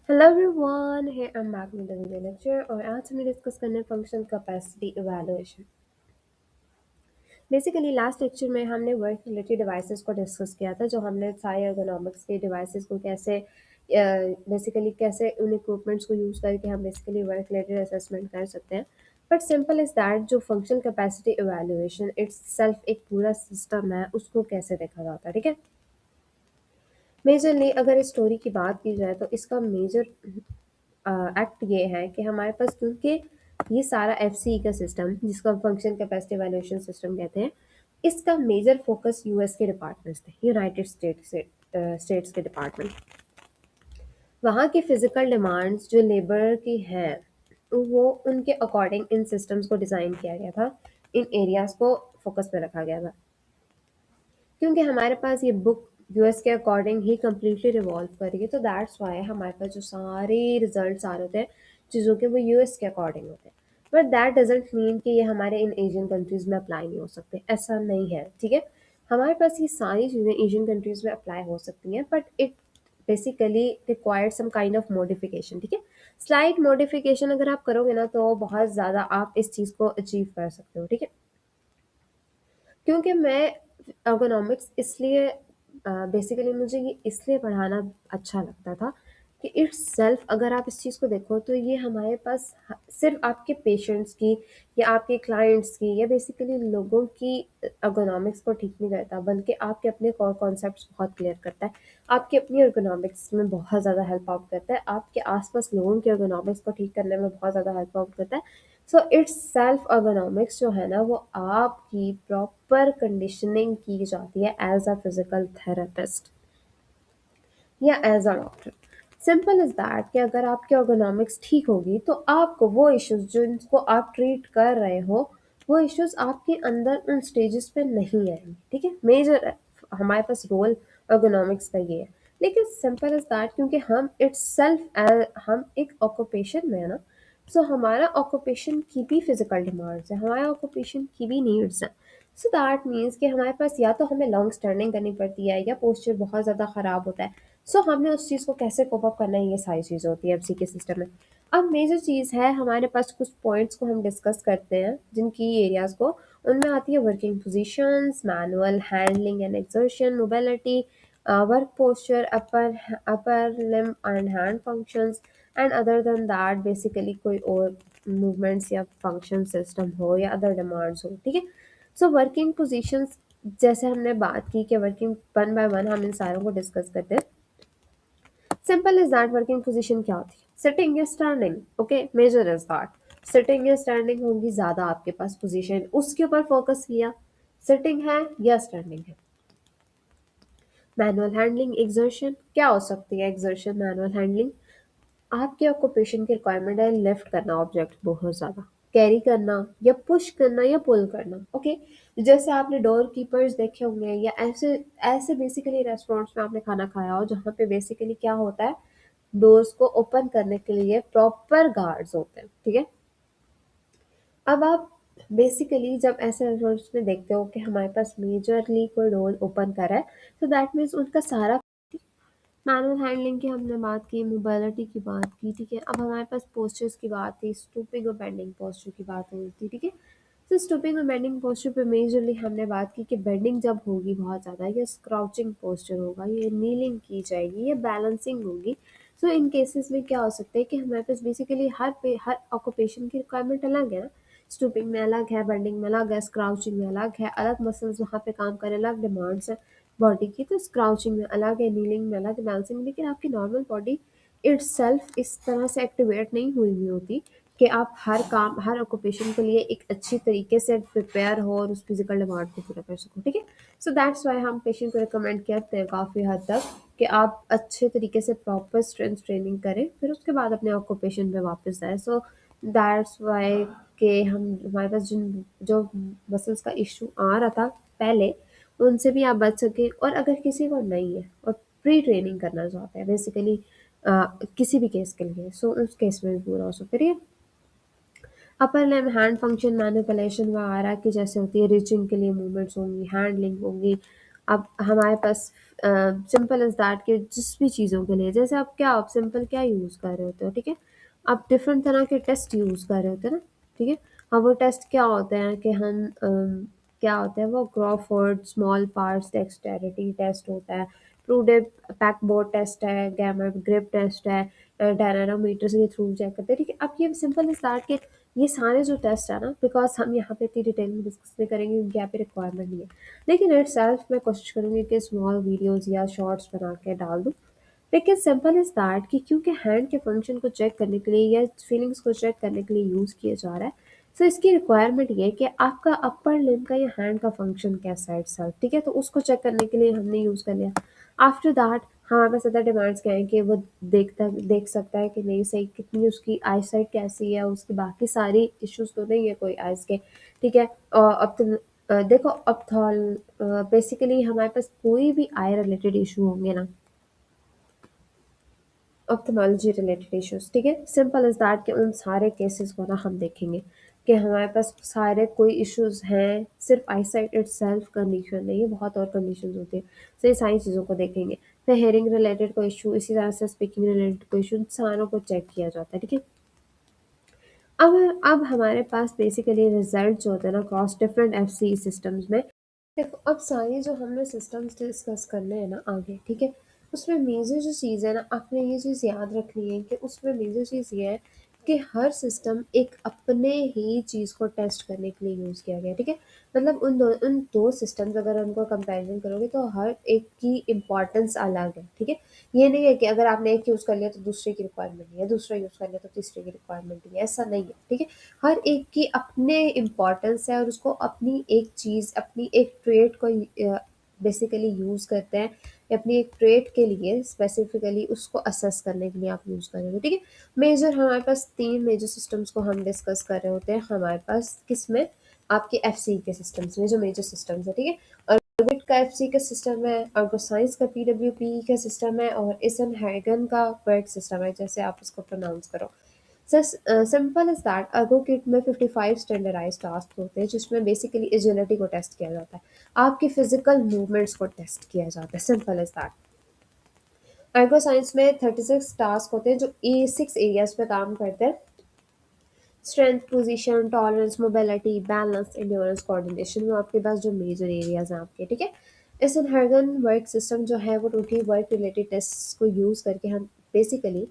Hello everyone, hey I am back with the video lecture और आज हमें discuss करना है functional capacity evaluation. Basically last lecture में हमने वर्क रिलेटेड डिवाइसेस को डिस्कस किया था, जो हमने सारे एर्गोनॉमिक्स के डिवाइसेस को कैसे बेसिकली कैसे उन इक्विपमेंट्स को यूज़ करके हम बेसिकली वर्क रिलेटेड असेसमेंट कर सकते हैं। बट सिंपल इज दैट जो functional capacity evaluation it's self एक पूरा सिस्टम है, उसको कैसे देखा जाता है, ठीक है। मेजरली अगर इस स्टोरी की बात की जाए तो इसका मेजर एक्ट ये है कि हमारे पास, क्योंकि ये सारा एफ का सिस्टम जिसको हम फंक्शन कैपेसिटी वैल्यूएशन सिस्टम कहते हैं, इसका मेजर फोकस यूएस के डिपार्टमेंट्स थे, यूनाइटेड स्टेट्स के डिपार्टमेंट। वहाँ की फिजिकल डिमांड्स जो लेबर की हैं, वो उनके अकॉर्डिंग इन सिस्टम्स को डिज़ाइन किया गया था, इन एरियाज को फोकस में रखा गया था। क्योंकि हमारे पास ये बुक यूएस के अकॉर्डिंग ही कम्प्लीटली रिवॉल्व करेगी, तो दैट्स वाई हमारे पास जो सारे रिजल्ट्स आ रहे होते हैं चीज़ों के, वो यूएस के अकॉर्डिंग होते हैं। बट दैट डजेंट मीन कि ये हमारे इन एशियन कंट्रीज़ में अप्लाई नहीं हो सकते, ऐसा नहीं है, ठीक है। हमारे पास ये सारी चीज़ें एशियन कंट्रीज़ में अप्लाई हो सकती हैं, but it basically required some kind of modification, ठीक है। स्लाइट मॉडिफिकेशन अगर आप करोगे ना, तो बहुत ज़्यादा आप इस चीज़ को अचीव कर सकते हो, ठीक है। क्योंकि मैं ergonomics इसलिए बेसिकली मुझे ये इसलिए पढ़ाना अच्छा लगता था कि इट्स सेल्फ अगर आप इस चीज़ को देखो तो ये हमारे पास सिर्फ आपके पेशेंट्स की या आपके क्लाइंट्स की या बेसिकली लोगों की ergonomics को ठीक नहीं करता, बल्कि आपके अपने कोर कॉन्सेप्ट्स बहुत क्लियर करता है। आपकी अपनी ergonomics में बहुत ज़्यादा हेल्प आउट करता है, आपके आसपास लोगों के ergonomics को ठीक करने में बहुत ज़्यादा हेल्प आउट करता है। सो इट्स सेल्फ ergonomics जो है ना, वो आपकी प्रॉपर कंडीशनिंग की जाती है एज अ फिजिकल थेरेपिस्ट या as a doctor. Simple is that कि अगर आपकी ergonomics ठीक होगी तो आपको वो इश्यूज जिनको आप ट्रीट कर रहे हो, वो इश्यूज आपके अंदर उन स्टेजेस पे नहीं आएंगे, ठीक है। मेजर हमारे पास रोल ergonomics का ये है। लेकिन सिंपल इज दैट क्योंकि हम इट्स सेल्फ हम एक ऑक्यूपेशन में है ना, सो हमारा ऑक्यूपेशन की भी फिजिकल डिमांड्स है, हमारे ऑक्यूपेशन की भी नीड्स हैं। सो दैट मीन्स कि हमारे पास या तो हमें लॉन्ग स्टैंडिंग करनी पड़ती है या पोस्चर बहुत ज़्यादा ख़राब होता है। सो हमने उस चीज़ को कैसे कोप अप करना है, ये सारी चीज़ें होती है एफसी के सिस्टम में। अब मेजर चीज़ है हमारे पास, कुछ पॉइंट्स को हम डिस्कस करते हैं जिनकी एरियाज़ को, उनमें आती है working positions, manual handling and exertion, mobility, work posture, upper limb and hand functions, and other than that basically कोई और मूवमेंट्स या फंक्शन सिस्टम हो या अदर डिमांड्स हो, ठीक है। सो वर्किंग पोजीशंस, जैसे हमने बात की कि वर्किंग वन बाय वन हम इन सारों को डिस्कस करते हैं। Simple is that working position क्या होती है, सिटिंग या standing, okay. Major is that sitting या स्टैंडिंग होगी ज़्यादा आपके पास पोजीशन, उसके ऊपर फोकस किया, सिटिंग है या स्टैंडिंग है। मैनुअल हैंडलिंग, एक्सर्शन क्या हो सकती है, एक्सर्शन मैनुअल हैंडलिंग आपके ऑक्यूपेशन की रिक्वायरमेंट है लिफ्ट करना ऑब्जेक्ट बहुत ज़्यादा, कैरी करना या पुश करना या पुल करना, ओके। जैसे आपने डोर कीपर्स देखे होंगे या ऐसे ऐसे बेसिकली रेस्टोरेंट्स में आपने खाना खाया हो जहाँ पे बेसिकली क्या होता है, डोर्स को ओपन करने के लिए प्रॉपर गार्ड्स होते हैं, ठीक है। अब आप बेसिकली जब ऐसे रेस्टोरेंट्स में देखते हो कि हमारे पास मेजरली कोई डोर ओपन कर रहा है, तो दैट मीन्स उनका सारा मैनुअल हैंडलिंग की हमने बात की, मोबिलिटी की बात की, ठीक है। अब हमारे पास पोस्चर्स की बात थी, स्टूपिंग और बेंडिंग पोस्चर की बात हो रही थी, ठीक है। तो स्टूपिंग और बेंडिंग पोस्चर पे मेजरली हमने बात की कि बेंडिंग जब होगी बहुत ज़्यादा, या स्क्राउचिंग पोस्चर होगा, या नीलिंग की जाएगी, या बैलेंसिंग होगी। सो इन केसेस में क्या हो सकता है कि हमारे पास बेसिकली हर ऑक्यूपेशन की रिक्वायरमेंट अलग है ना। स्टूपिंग में अलग है, बेंडिंग में अलग है, स्क्राउचिंग में अलग है, अलग मसल्स वहाँ पे काम करें, अलग डिमांड्स है बॉडी की। तो स्क्राउचिंग में अलग है, नीलिंग में अलग है, बैलेंसिंग में। लेकिन आपकी नॉर्मल बॉडी इट्सेल्फ इस तरह से एक्टिवेट नहीं हुई हुई होती कि आप हर काम हर ऑक्यूपेशन के लिए एक अच्छी तरीके से प्रिपेयर हो और उस फिजिकल डिमांड को पूरा कर सको, ठीक है। सो दैट्स वाई हम पेशेंट को रिकमेंड करते हैं काफ़ी हद तक कि आप अच्छे तरीके से प्रॉपर स्ट्रेंथ ट्रेनिंग करें, फिर उसके बाद अपने ऑक्यूपेशन पे वापस आए। सो दैट्स वाई कि हम हमारे पास जिन जो मसल्स का इशू आ रहा था पहले, उनसे भी आप बच सकें। और अगर किसी को नहीं है और प्री ट्रेनिंग करना चाहते हैं बेसिकली किसी भी केस के लिए, सो उस केस में भी पूरा हो सकता है, ठीक है। Upper limb hand function manipulation वगैरह की जैसे होती है, रीचिंग के लिए मूवमेंट्स होंगी, हैंडलिंग होगी, अब हमारे पास सिंपल इज़ दैट कि जिस भी चीज़ों के लिए जैसे आप सिंपल क्या यूज़ कर रहे होते हो, ठीक है? आप डिफरेंट तरह के टेस्ट यूज़ कर रहे होते हैं ना, ठीक है? अब वो टेस्ट क्या होते हैं कि क्या होते हैं वो Crawford small parts dexterity test होता है, प्रूडेप पैकबोर्ड टेस्ट है, गैमर ग्रिप टेस्ट है, डायनामोमीटर के थ्रू चेक करते हैं, ठीक है? अब ये सिंपल इज़ दैट कि ये सारे जो टेस्ट है ना, बिकॉज़ हम यहाँ पे इतनी डिटेल में डिस्कस नहीं करेंगे क्योंकि यहाँ पे रिक्वायरमेंट नहीं है। लेकिन इटसेल्फ मैं कोशिश करूँगी कि स्मॉल वीडियोज़ या शॉर्ट्स बना के डाल दूँ। लेकिन सिंपल इज़ दैट कि क्योंकि हैंड के फंक्शन को चेक करने के लिए या फीलिंग्स को चेक करने के लिए यूज़ किया जा रहा है, सो इसकी रिक्वायरमेंट ये है कि आपका अपर लिम्ब का या हैंड का फंक्शन कैसा है इटसेल्फ, ठीक है? तो उसको चेक करने के लिए हमने यूज़ कर लिया। आफ्टर दैट हमारे पास अदर डिमांड्स क्या हैं कि वो देख सकता है कि नहीं सही कितनी उसकी आईसाइट कैसी है, उसकी बाकी सारी इश्यूज़ तो नहीं है कोई आइज़ के, ठीक है? अब तो देखो बेसिकली हमारे पास कोई भी आई रिलेटेड इश्यू होंगे ना, ऑप्थेमोलॉजी रिलेटेड इश्यूज़, ठीक है? सिंपल इज़ दैट कि उन सारे केसेस को ना हम देखेंगे कि हमारे पास सारे कोई इश्यूज़ हैं, सिर्फ आईसाइट इटसेल्फ कंडीशन नहीं है, बहुत और कंडीशंस होती हैं। तो ये सारी चीज़ों को देखेंगे। फिर हियरिंग रिलेटेड कोई इश्यू, इसी तरह से स्पीकिंग रिलेटेड कोई इश्यू, इन सारों को चेक किया जाता है, ठीक है? अब हमारे पास बेसिकली रिजल्ट जो होते हैं ना क्रॉस डिफरेंट एफसी सिस्टम्स में, देखो अब सारे जो हमने सिस्टम्स डिस्कस करने हैं ना आगे, ठीक है? उसमें मेजर जो चीज़ है ना, आपने ये चीज़ याद रखनी है कि उसमें मेजर चीज़ ये है कि हर सिस्टम एक अपने ही चीज़ को टेस्ट करने के लिए यूज़ किया गया है, ठीक है? मतलब उन दो सिस्टम्स अगर उनको कंपैरिजन करोगे तो हर एक की इम्पोर्टेंस अलग है, ठीक है? ये नहीं है कि अगर आपने एक यूज़ कर लिया तो दूसरे की रिक्वायरमेंट नहीं है, दूसरा यूज़ कर लिया तो तीसरे की रिक्वायरमेंट नहीं है, ऐसा नहीं है, ठीक है? हर एक की अपने इम्पोर्टेंस है और उसको अपनी एक चीज़, अपनी एक ट्रेट को बेसिकली यूज़ करते हैं या अपनी एक ट्रेट के लिए स्पेसिफिकली उसको असेस करने के लिए आप यूज़ कर रहे हो, ठीक है? मेजर हमारे पास 3 मेजर सिस्टम्स को हम डिस्कस कर रहे होते हैं हमारे पास किसमें? आपके एफसी के सिस्टम्स में जो मेजर सिस्टम्स है, ठीक है? और Revit का एफसी का सिस्टम है, ArgoScience का पीडब्ल्यूपी का सिस्टम है और Eisenhagen का वर्क सिस्टम है, जैसे आप उसको प्रोनाउंस करो। Simple is that Ergo kit में 55 स्टैंडर्डाइज टास्क होते हैं जिसमें बेसिकली एजिलिटी को टेस्ट किया जाता है, आपकी फिजिकल मूवमेंट्स को टेस्ट किया जाता है, simple is that. Ergo science में 36 टास्क होते हैं जो ए 6 एरियाज पे काम करते हैं, strength position tolerance mobility balance endurance coordination, वो आपके पास जो मेजर एरियाज हैं आपके, ठीक है? इस हर्गन वर्क सिस्टम जो है वो टोटली वर्क रिलेटेड टेस्ट को यूज़ करके हम बेसिकली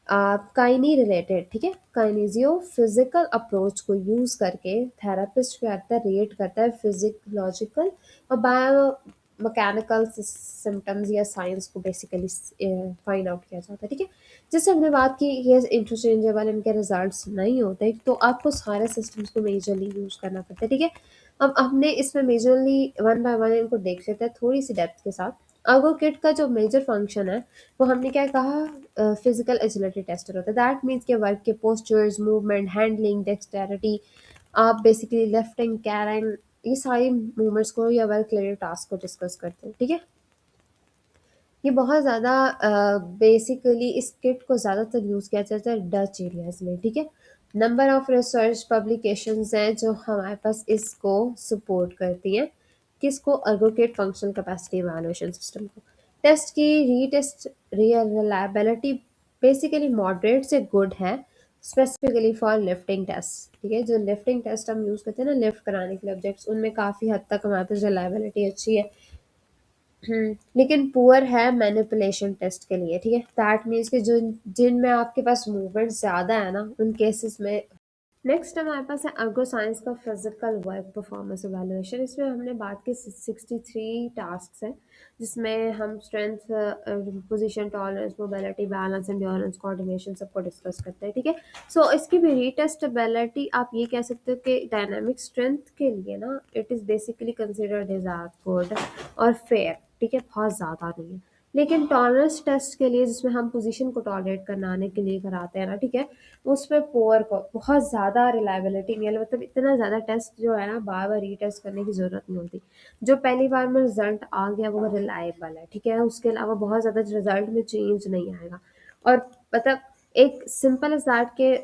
काइनी रिलेटेड, ठीक है? काइनेजियो फिजिकल अप्रोच को यूज़ करके थेरापिस्ट क्या करता है, रेट करता है फिजियोलॉजिकल और बायो मैकेनिकल सिम्टम्स या साइंस को बेसिकली फाइंड आउट किया जाता है, ठीक है? जैसे हमने बात की ये इंटरचेंजेबल इनके रिजल्ट्स नहीं होते तो आपको सारे सिस्टम्स को मेजरली यूज़ करना पड़ता है, ठीक है? अब हमने इसमें मेजरली वन बाय वन इनको देख लेते हैं थोड़ी सी डेप्थ के साथ। अर्गो किट का जो मेजर फंक्शन है वो हमने क्या कहा, फिजिकल एजिलिटी टेस्टर होता है, दैट मीन्स के वर्क के पोस्चर्स मूवमेंट हैंडलिंग डेक्सटेरिटी, आप बेसिकली लिफ्टिंग कैरिंग, ये सारी मूवमेंट्स को या वर्क रिलेटेड टास्क को डिस्कस करते हैं, ठीक है? ये बहुत ज़्यादा बेसिकली इस किट को ज़्यादातर यूज़ किया जाता है डच एरियाज़ में, ठीक है? नंबर ऑफ रिसर्च पब्लिकेशंस हैं जो हमारे पास इसको सपोर्ट करती हैं, किसको? अर्गोकिट फंक्शनल कैपेसिटी इवैल्यूएशन सिस्टम को। टेस्ट की रीटेस्ट रिलायबिलिटी बेसिकली मॉडरेट से गुड है, स्पेसिफिकली फॉर लिफ्टिंग टेस्ट, ठीक है? जो लिफ्टिंग टेस्ट हम यूज़ करते हैं ना लिफ्ट कराने के लिए ऑब्जेक्ट्स, उनमें काफ़ी हद तक हमारे पास रिलायबिलिटी अच्छी है। लेकिन पुअर है मैनिपुलेशन टेस्ट के लिए, ठीक है? दैट मीन्स कि जो जिनमें आपके पास मूवमेंट ज़्यादा है ना उन केसेस में। नेक्स्ट हमारे पास है अर्गो साइंस का फिजिकल वर्क परफॉर्मेंस इवैल्यूएशन, इसमें हमने बात की 63 टास्क हैं जिसमें हम strength position tolerance mobility balance endurance coordination सबको डिस्कस करते हैं, ठीक है? सो इसकी भी रीटेस्टेबिलिटी आप ये कह सकते हो कि डायनामिक स्ट्रेंथ के लिए ना it is basically considered as good और फेयर, ठीक है? बहुत ज़्यादा नहीं है। लेकिन टॉलरेंस टेस्ट के लिए जिसमें हम पोजीशन को टॉलरेट कराने के लिए कराते हैं ना, ठीक है? उसमें पुअर को बहुत ज़्यादा रिलायबिलिटी नहीं है, मतलब इतना ज़्यादा टेस्ट जो है ना बार बार रीटेस्ट करने की ज़रूरत नहीं होती, जो पहली बार में रिजल्ट आ गया वो रिलायबल है, ठीक है? उसके अलावा बहुत ज़्यादा रिजल्ट में चेंज नहीं आएगा। और मतलब एक सिंपल इज दैट के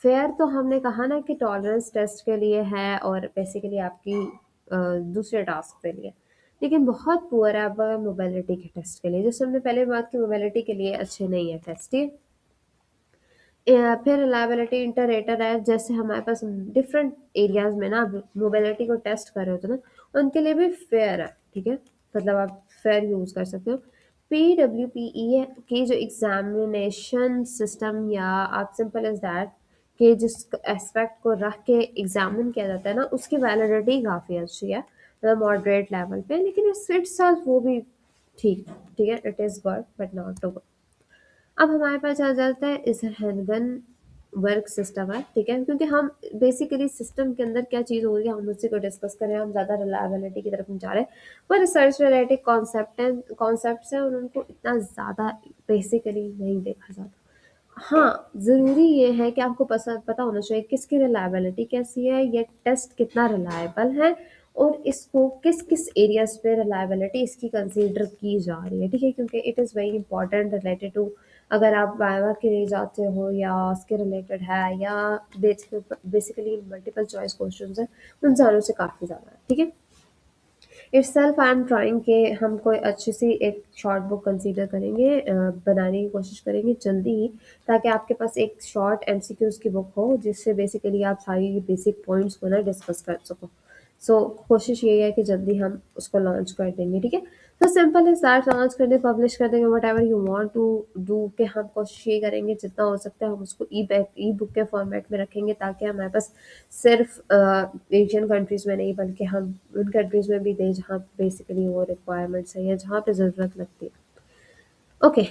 फेयर तो हमने कहा ना कि टॉलरेंस टेस्ट के लिए है और बेसिकली आपकी दूसरे टास्क के लिए, लेकिन बहुत पुअर है अब मोबिलिटी के टेस्ट के लिए। जैसे हमने पहले बात की, मोबिलिटी के लिए अच्छे नहीं है टेस्ट, ठीक है। फिर रिलायबिलिटी इंटरेटर है, जैसे हमारे पास डिफरेंट एरियाज में ना मोबिलिटी को टेस्ट कर रहे होते हैं ना, उनके लिए भी फेयर है, ठीक है। मतलब आप फेयर यूज कर सकते हो। PWPE की जो एग्जामिनेशन सिस्टम, या आप सिंपल एज दैट कि जिस एस्पेक्ट को रख के एग्जामिन किया जाता है ना, उसकी वैलिडिटी काफ़ी अच्छी है, मतलब मॉडरेट लेवल पे। लेकिन इट्स इटसेल्फ वो भी ठीक, ठीक है, it is good but not too good. अब हमारे पास आ जाता है इस हैंडगन वर्क सिस्टम है, ठीक है, क्योंकि हम बेसिकली सिस्टम के अंदर क्या चीज़ हो रही है हम उसी को डिस्कस करें, हम ज़्यादा रिलायबिलिटी की तरफ नहीं जा रहे। पर रिसर्च रिलेटेड कॉन्सेप्ट्स हैं और उनको इतना ज़्यादा बेसिकली नहीं देखा जाता। हाँ, ज़रूरी ये है कि आपको पता होना चाहिए किसकी रिलायबिलिटी कैसी है, ये टेस्ट कितना रिलायबल है, और इसको किस-किस एरियाज़ पे रिलायबिलिटी इसकी कंसीडर की जा रही है, ठीक है? क्योंकि it is very important related to, अगर आप वाइवा के लिए जाते हो या उसके रिलेटेड है, या बेसिकली मल्टीपल चॉइस क्वेश्चंस हैं, उन सारों से काफ़ी ज़्यादा है, ठीक है? इटसेल्फ आई एम ट्राइंग कि हम कोई अच्छी सी एक शॉर्ट बुक कंसीडर करेंगे, बनाने की कोशिश करेंगे जल्दी ही, ताकि आपके पास एक शॉर्ट एमसीक्यूज की बुक हो जिससे बेसिकली आप सारी बेसिक पॉइंट्स को ना डिस्कस कर सको। सो कोशिश यही है कि जल्दी हम उसको लॉन्च कर देंगे, ठीक है। तो सिंपल है, स्टार्ट लॉन्च कर दें, पब्लिश कर देंगे, whatever you want to do, कि हम कोशिश ये करेंगे जितना हो सकता है हम उसको ई बुक के फॉर्मेट में रखेंगे, ताकि हमारे पास सिर्फ एशियन कंट्रीज़ में नहीं, बल्कि हम उन कंट्रीज़ में भी दें जहाँ बेसिकली वो रिक्वायरमेंट्स है या जहाँ पे ज़रूरत लगती है। ओके,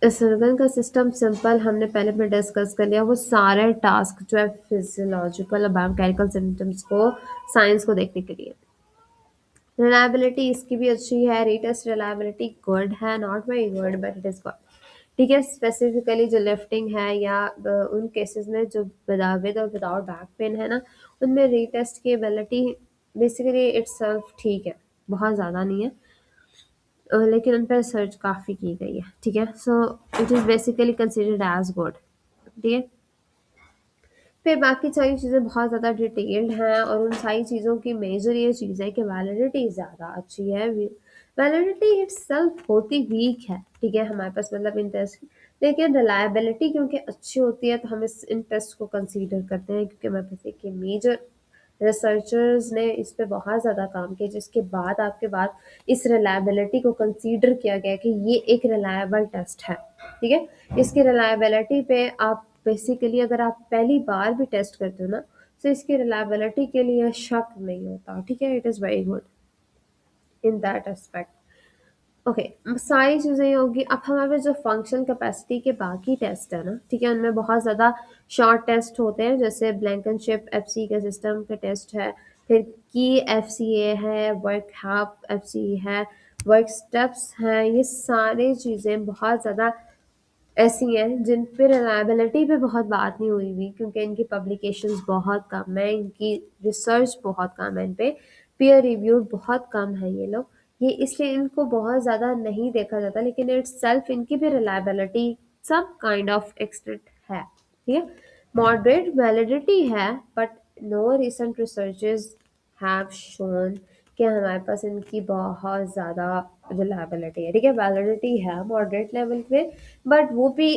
सर्वेन का सिस्टम सिंपल हमने पहले भी डिस्कस कर लिया। वो सारे टास्क जो है फिजियोलॉजिकल और बायोकेमिकल सिम्टम्स को, साइंस को देखने के लिए। रिलायबिलिटी इसकी भी अच्छी है, रीटेस्ट रिलायबिलिटी गुड है, not very good but it is good, ठीक है। स्पेसिफिकली जो लिफ्टिंग है या उन केसेस में जो विद और विदाउट बैक पेन है ना, उनमें रीटेस्ट की एबिलिटी बेसिकली इट्सल्फ ठीक है, बहुत ज़्यादा नहीं है, लेकिन उन पर रिसर्च काफ़ी की गई है, ठीक है। So it is basically considered as good, ठीक है। फिर बाकी सारी चीज़ें बहुत ज़्यादा डिटेल्ड हैं, और उन सारी चीज़ों की मेजर ये चीज़ है कि वैलिडिटी ज़्यादा अच्छी है। वैलिडिटी इटसेल्फ होती वीक है, ठीक है, हमारे पास मतलब इंटरेस्ट, लेकिन रिलायबिलिटी क्योंकि अच्छी होती है तो हम इस इंटरेस्ट को कंसीडर करते हैं, क्योंकि हमारे पास एक मेजर रिसर्चर्स ने इस पे बहुत ज़्यादा काम किया, जिसके बाद आपके बाद इस रिलायबिलिटी को कंसीडर किया गया कि ये एक रिलायबल टेस्ट है, ठीक है। इसकी रिलायबिलिटी पे आप बेसिकली अगर आप पहली बार भी टेस्ट करते हो ना, तो इसकी रिलायबिलिटी के लिए शक नहीं होता, ठीक है। It is very good in that aspect. Okay, सारी चीज़ें ये होगी। अब हमारे पास जो फंक्शनल कैपेसिटी के बाकी टेस्ट है ना, ठीक है, उनमें बहुत ज़्यादा शॉर्ट टेस्ट होते हैं, जैसे ब्लैंकनशिप एफसी के सिस्टम के टेस्ट है, फिर की एफसीए है, वर्क हैप एफसी है, वर्क स्टेप्स हैं, ये सारी चीज़ें बहुत ज़्यादा ऐसी हैं जिन पे रिलायबिलिटी पे बहुत बात नहीं हुई हुई, क्योंकि इनकी पब्लिकेशंस बहुत कम है, इनकी रिसर्च बहुत कम है, इन पे पीयर रिव्यूड बहुत कम है ये लोग, ये इसलिए इनको बहुत ज़्यादा नहीं देखा जाता, लेकिन इट्स सेल्फ इनकी भी रिलायबिलिटी सब काइंड ऑफ एक्सटेंट है, ठीक है। मॉडरेट वैलिडिटी है, but no recent researches have shown कि हमारे पास इनकी बहुत ज़्यादा रिलायबिलिटी है, ठीक है। वैलिडिटी है मॉडरेट लेवल पे, बट वो भी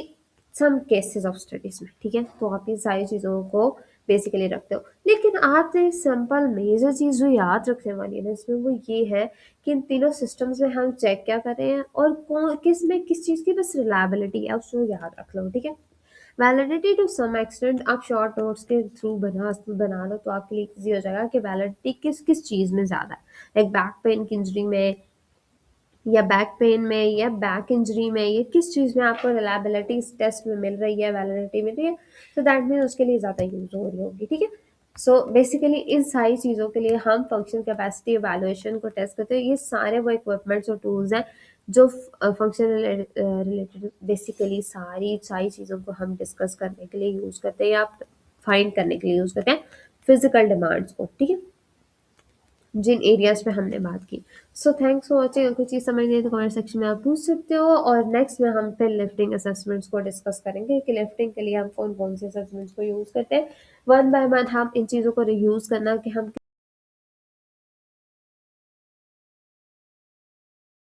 सम केसेस ऑफ स्टडीज में, ठीक है। तो आप इन सारी चीज़ों को बेसिकली रखते हो, लेकिन आप एक सिंपल मेजर चीज़ जो याद रखने वाली है ना इसमें, वो ये है कि इन तीनों सिस्टम्स में हम चेक क्या कर रहे हैं, और कौन किस में किस चीज़ की बस रिलायबिलिटी है, उसको याद रख लो, ठीक है। वैलिडिटी टू सम एक्सटेंट आप शॉर्ट नोट्स के थ्रू बना लो तो आपके लिए ईजी हो जाएगा कि वैलिडिटी किस किस चीज़ में ज़्यादा है, लाइक बैक पेन की इंजरी में, या बैक पेन में, या बैक इंजरी में, ये किस चीज़ में आपको रिलायबिलिटी इस टेस्ट में मिल रही है, वैलिडिटी मिल रही है, तो दैट मीन उसके लिए ज़्यादा यूज हो रही होगी, ठीक है। सो बेसिकली इन सारी चीज़ों के लिए हम फंक्शन कैपेसिटी इवैल्यूएशन को टेस्ट करते हैं। ये सारे वो इक्विपमेंट्स और टूल्स हैं जो फंक्शन रिलेटेड बेसिकली सारी सारी चीज़ों को हम डिस्कस करने के लिए यूज़ करते हैं, या फाइंड करने के लिए यूज़ करते हैं फिजिकल डिमांड्स को, ठीक है, जिन एरियाज पे हमने बात की। So thanks for watching. अगर कोई चीज़ समझ नहीं है तो कमेंट सेक्शन में आप पूछ सकते हो, और नेक्स्ट में हम फिर लिफ्टिंग असेसमेंट्स को डिस्कस करेंगे कि लिफ्टिंग के लिए हम कौन कौन से असेसमेंट्स को यूज़ करते हैं। वन बाय वन हम इन चीज़ों को रीयूज़ करना कि हम